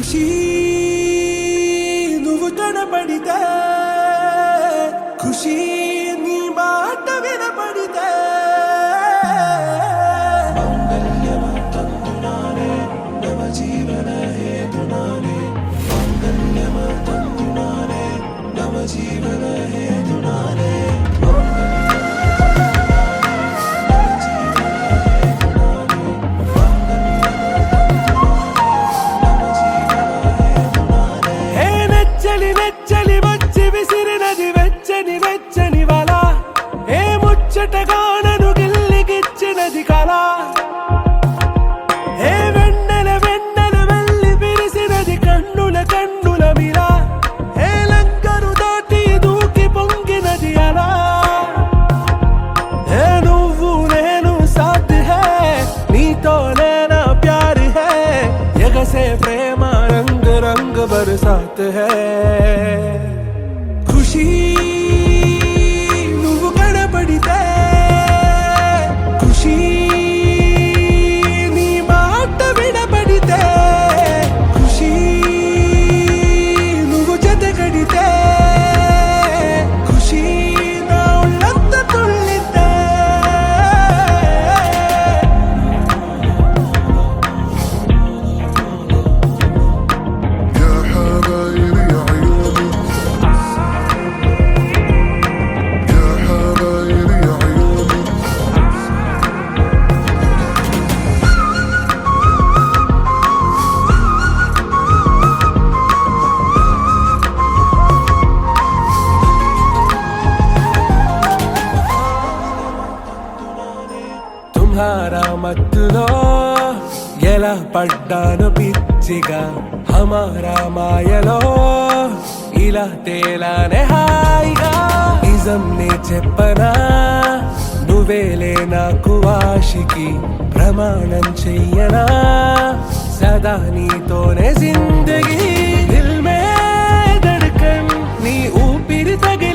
ఖుషీ నువ్వు కనపడితే ఖుషీ నీ మాట వినపడితే మంగళ్యమందునానే నవ జీవన హేతునానే మంగళ్యమందునానే నవ జీవన హేతునానే వెచ్చని వచ్చి విసిరినది వెచ్చని వెచ్చని వల ఏ ముచ్చటగానను గిల్లిగిచ్చినది కళ ఏ వెన్నెల వెన్నెల వెళ్ళి విరిసినది కన్నుల కన్నుల మిల ఏ లంకను దాటి దూకి పొంగినది అలా ఏ నువ్వు నేను సాథ్ హై నీతోనే నా ప్యార్ హై ఎగసే ప్రేమ రంగ్ రంగ్ బరసాత్ హై ఖుషీ నువ్వు కనపడితే ఖుషీ నీ మాట వినపడితే ఖుషీ నువ్వు జతగడితే ఖుషీ నా ఒళ్ళంత తుళ్ళితే తుమ్హారా మత్తులో ఎలా పడ్డాను పిచ్చిగా హమారా మాయలో ఇలా తేలానే హాయిగా నిజం నే చెప్పనా నువ్వేలే నాకు ఆశికి ప్రమాణం చెయ్యనా సదా నీతోనే జిందగీ దిల్ మే ధడ్కన్ నీ ఊపిరి తగి